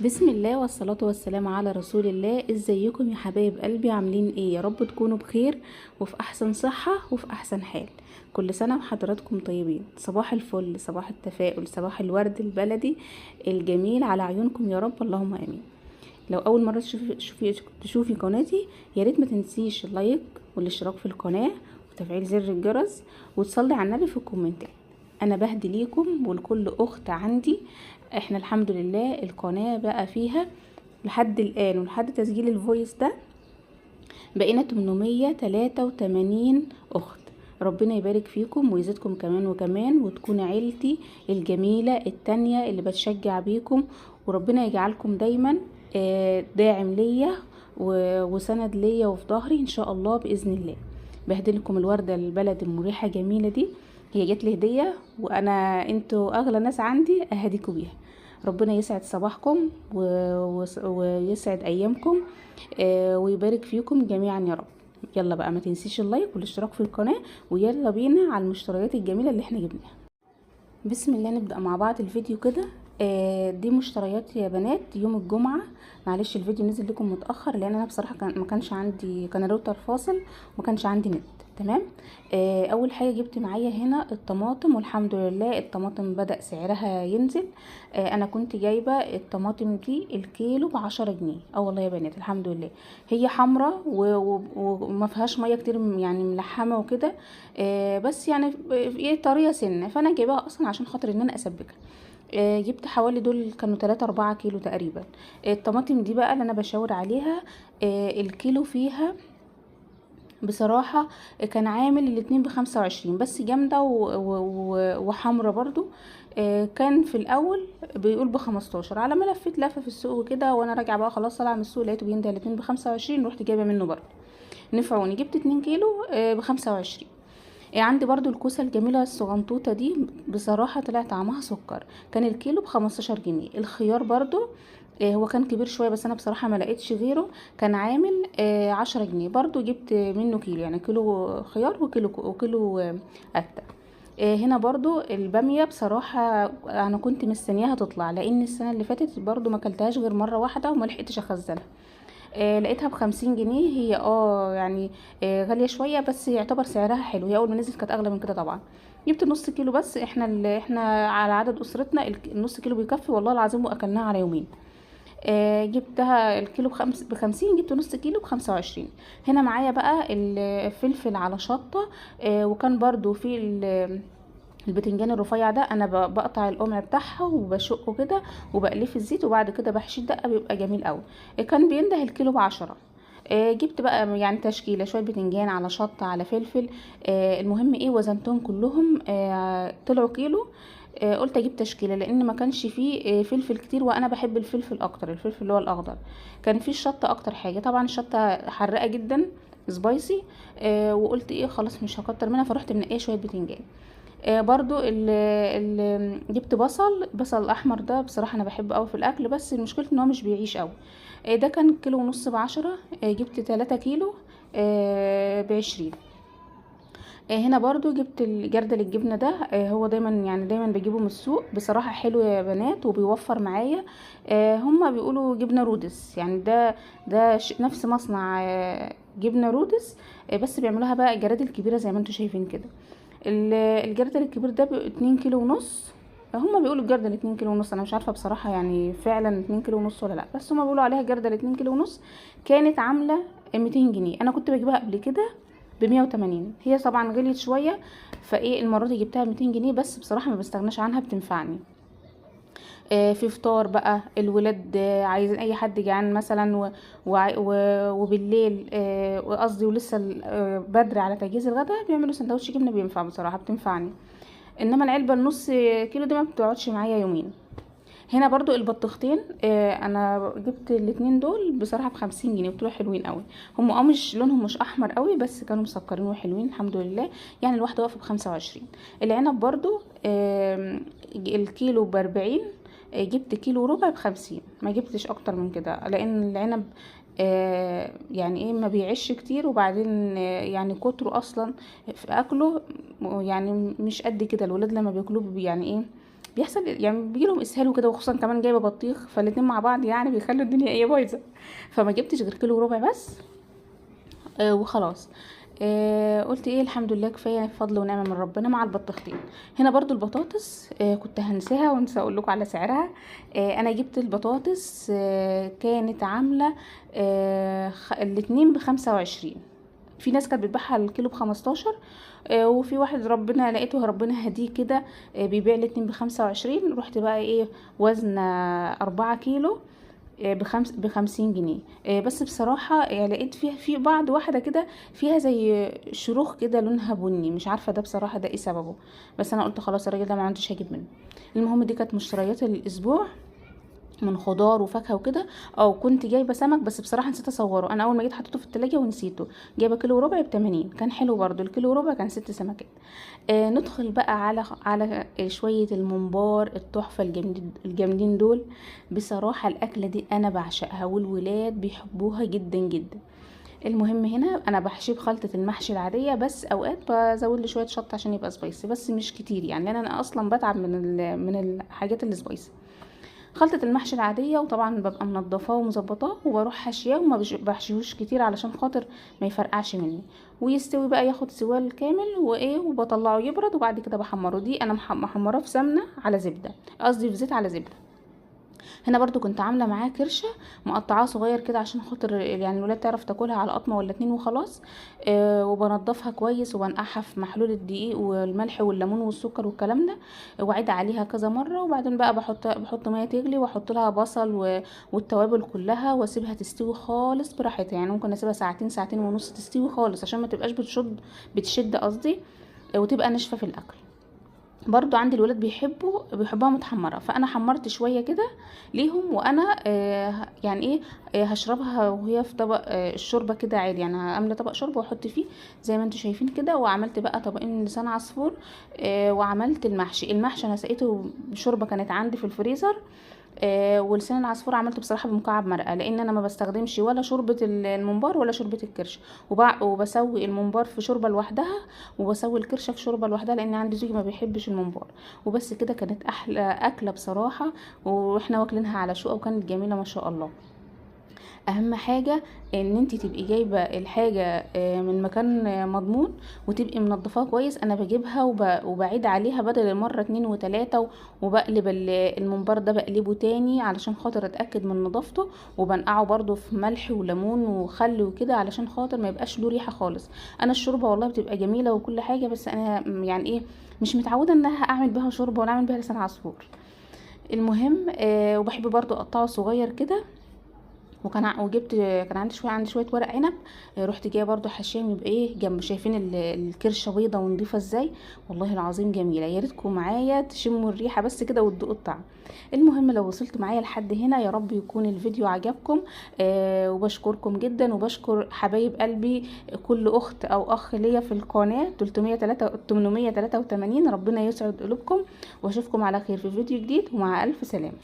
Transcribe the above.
بسم الله والصلاة والسلام على رسول الله. ازيكم يا حبايب قلبي؟ عاملين ايه؟ يا رب تكونوا بخير وفي احسن صحة وفي احسن حال. كل سنة وحضراتكم طيبين. صباح الفل، صباح التفاؤل، صباح الورد البلدي الجميل على عيونكم يا رب، اللهم امين. لو اول مرة تشوفي قناتي، يا ريت ما تنسيش اللايك والاشتراك في القناة وتفعيل زر الجرس وتصلي على النبي في الكومنتات. انا بهدي ليكم ولكل اخت عندي. احنا الحمد لله القناة بقى فيها لحد الان ولحد تسجيل الفويس ده بقينا 883 اخت. ربنا يبارك فيكم ويزيدكم كمان وكمان، وتكون عيلتي الجميلة التانية اللي بتشجع بيكم، وربنا يجعلكم دايما داعم ليا وسند ليا وفي ظهري ان شاء الله باذن الله. بهدلكم الوردة البلد المريحة جميلة دي، هي جات لي هدية وانا انتوا اغلى ناس عندي اهديكم بيها. ربنا يسعد صباحكم ويسعد ايامكم ويبارك فيكم جميعا يا رب. يلا بقى ما تنسيش اللايك والاشتراك في القناة، ويلا بينا على المشتريات الجميلة اللي احنا جبناها. بسم الله نبدأ مع بعض الفيديو كده. دي مشتريات يا بنات يوم الجمعة. معلش الفيديو نزل لكم متأخر لان انا بصراحة ما كانش عندي، كان الراوتر فاصل وما كانش عندي نت. تمام. اول حاجة جبت معايا هنا الطماطم، والحمد لله الطماطم بدأ سعرها ينزل. انا كنت جايبة الطماطم دي الكيلو ب10 جنيه. والله يا بنات الحمد لله. هي حمرة وما فيهاش مية كتير، يعني ملحمة وكده. بس يعني ايه طريقة سنة، فانا جايباها اصلا عشان خاطر ان انا اسبكها. جبت حوالي دول كانوا 3-4 كيلو تقريبا. الطماطم دي بقى اللي انا بشاور عليها. الكيلو فيها بصراحة كان عامل الاتنين ب25، بس جامدة وحمرة برضو. كان في الاول بيقول ب15، على ما لفت لفة في السوق وكده وانا راجعة بقى خلاص طالعة من السوق لقيته بينده الاتنين ب25، رحت جايبة منه برضو. نفعوني، جبت 2 كيلو ب25. عندي برضو الكوسة الجميلة الصغنطوطة دي، بصراحة طلع طعمها سكر. كان الكيلو ب15 جنيه. الخيار برضو هو كان كبير شوية بس انا بصراحة ما لقيتش غيره، كان عامل 10 جنيه. برضو جبت منه كيلو، يعني كيلو خيار وكيلو قتة. هنا برضو البامية بصراحة انا كنت مستنياها تطلع، لان السنة اللي فاتت برضو ما كلتهاش غير مرة واحدة وما لحقتش اخزنها. لقيتها ب50 جنيه. هي يعني غالية شوية، بس يعتبر سعرها حلو. هي اول ما نزلت كانت اغلى من كده طبعا. جبت نص كيلو بس، احنا على عدد اسرتنا النص كيلو بيكفي والله العظيم، واكلناها على يومين. جبتها الكيلو ب50، جبت نص كيلو ب25. هنا معايا بقى الفلفل على شطة. وكان برضو في البتنجان الرفيع ده انا بقطع القمع بتاعها وبشقه كده وبقليه في الزيت، وبعد كده بحشيه دقه بيبقى جميل قوي. كان بينده الكيلو ب10. جبت بقى يعني تشكيله شويه بتنجان على شطه على فلفل. المهم ايه وزنتهم كلهم طلعوا كيلو. قلت اجيب تشكيله لان ما كانش فيه فلفل كتير، وانا بحب الفلفل اكتر، الفلفل اللي هو الاخضر. كان فيه الشطه اكتر حاجه، طبعا الشطه حراقه جدا سبايسي. وقلت ايه خلاص مش هكتر منها، فرحت منقيه شويه بتنجان. برضو جبت بصل احمر، ده بصراحه انا بحبه قوي في الاكل، بس مشكلته ان هو مش بيعيش قوي. ده كان كيلو ونص ب10. جبت 3 كيلو ب20. هنا برضو جبت الجردل الجبنه ده. هو دايما يعني دايما بجيبه من السوق، بصراحه حلو يا بنات وبيوفر معايا. هما بيقولوا جبنه رودس، يعني ده نفس مصنع جبنه رودس. بس بيعملوها بقى جرادل كبيره زي ما انتم شايفين كده. الجردل الكبير ده ب2 كيلو ونص. هما بيقولوا الجردل 2 كيلو ونص، انا مش عارفه بصراحه يعني فعلا 2 كيلو ونص ولا لا، بس هما بيقولوا عليها جردل 2 كيلو ونص. كانت عامله 200 جنيه. انا كنت بجيبها قبل كده ب180، هي طبعا غليت شويه. فايه المره دي جبتها 200 جنيه، بس بصراحه ما بستغناش عنها، بتنفعني في فطار بقى الولاد. عايزين اي حد جعان مثلا وبالليل وقصدي ولسه بدري على تجهيز الغداء، بيعملوا سندوتش جبنه بينفع بصراحه، بتنفعني. انما العلبه النص كيلو دي ما بتقعدش معايا يومين. هنا برضو البطيختين انا جبت الاتنين دول بصراحه ب50 جنيه، وطلعوا حلوين قوي. هم مش لونهم مش احمر قوي، بس كانوا مسكرين وحلوين الحمد لله. يعني الواحده واقفه ب25. العنب برضو الكيلو ب40. جبت كيلو وربع ب50، ما جبتش اكتر من كده، لان العنب يعني ايه ما بيعيش كتير، وبعدين يعني كتره اصلا في اكله، يعني مش قد كده. الولاد لما بياكلوه يعني ايه بيحصل يعني بيجي لهم اسهال وكده، وخصوصا كمان جايبه بطيخ، فالاتنين مع بعض يعني بيخلوا الدنيا ايه بايظه. فما جبتش غير كيلو وربع بس. وخلاص. قلت ايه الحمد لله كفايه فضل ونعمه من ربنا مع البطيختين. هنا برضو البطاطس كنت هنساها ونسى اقول لكم على سعرها. انا جبت البطاطس كانت عامله الاتنين ب25. في ناس كانت بتبيعها الكيلو ب15. وفي واحد ربنا لقيته ربنا هديه كده بيبيع الاتنين ب25. رحت بقى ايه وزن 4 كيلو ب50 جنيه. بس بصراحة يعني لقيت فيها في بعض واحدة كده فيها زي شروخ كده لونها بني، مش عارفة ده بصراحة ده ايه سببه. بس انا قلت خلاص الراجل ده ما عنديش هجيب منه. المهم دي كانت مشتريات الاسبوع من خضار وفاكهه وكده. او كنت جايبه سمك بس بصراحه نسيت اصوره، انا اول ما جيت حطيته في التلاجة ونسيته. جايبه كيلو وربع ب80، كان حلو برضو. الكيلو وربع كان 6 سمكات. ندخل بقى على شويه الممبار التحفه الجامدين دول. بصراحه الاكله دي انا بعشقها والولاد بيحبوها جدا جدا. المهم هنا انا بحشيه بخلطه المحشي العاديه، بس اوقات بزود لي شويه شطه عشان يبقى سبايسي، بس مش كتير يعني، لان انا اصلا بتعب من الحاجات اللي سبايسي. خلطة المحشي العادية، وطبعا ببقى منضفاه ومظبطاه وبروح حاشياه، وما بحشيهوش كتير علشان خاطر ما يفرقعش مني، ويستوي بقى ياخد سواه الكامل وايه، وبطلعه يبرد وبعد كده بحمره. دي انا محمراه في سمنه على زبده، قصدي في زيت على زبده. هنا برضو كنت عامله معاه كرشه مقطعاه صغير كده عشان خاطر يعني الولاد تعرف تاكلها على قطمه ولا اتنين وخلاص. وبنضفها كويس وبنقعها في محلول الدقيق والملح والليمون والسكر والكلام ده، واعيد عليها كذا مره. وبعدين بقى بحط ميه تغلي واحط لها بصل والتوابل كلها، واسيبها تستوي خالص براحتها. يعني ممكن اسيبها ساعتين ساعتين ونص تستوي خالص عشان ما تبقاش بتشد قصدي، وتبقى ناشفه في الاكل. برضو عندي الولاد بيحبوها متحمره، فانا حمرت شويه كده ليهم. وانا يعني ايه هشربها وهي في طبق الشوربه كده عادي، يعني هعمل طبق شوربه واحط فيه زي ما انتم شايفين كده. وعملت بقى طبقين لسان عصفور. وعملت المحشي انا سقيته بشوربه كانت عندي في الفريزر. ولسان العصفور عملته بصراحه بمكعب مرقه، لان انا ما بستخدمش ولا شوربه الممبار ولا شوربه الكرش. وبسوي الممبار في شوربه لوحدها، وبسوي الكرشه في شوربه لوحدها، لان عندي زوجي ما بيحبش الممبار. وبس كده كانت احلى اكله بصراحه، واحنا واكلينها على شقه وكانت جميله ما شاء الله. اهم حاجه ان انت تبقي جايبه الحاجه من مكان مضمون، وتبقي منضفاها كويس. انا بجيبها وبعيد عليها بدل المره 2 و3، وبقلب الممبار ده بقلبه تاني علشان خاطر اتاكد من نظافته، وبنقعه برضو في ملح وليمون وخل وكده علشان خاطر ما يبقاش له ريحه خالص. انا الشوربه والله بتبقى جميله وكل حاجه، بس انا يعني ايه مش متعوده انها اعمل بها شوربه ولا اعمل بها لسان عصفور. المهم وبحب برضو اقطعه صغير كده. كان عندي شويه ورق عنب. رحت جايه برضو حشيهم يبقى ايه جنب. شايفين الكرشه بيضه ونضيفه ازاي؟ والله العظيم جميله. يا ريتكم معايا تشموا الريحه بس كده وتدوقوا الطعم. المهم لو وصلت معايا لحد هنا يا رب يكون الفيديو عجبكم. وبشكركم جدا، وبشكر حبايب قلبي كل اخت او اخ ليا في القناه 883. ربنا يسعد قلوبكم، واشوفكم على خير في فيديو جديد، ومع الف سلامه.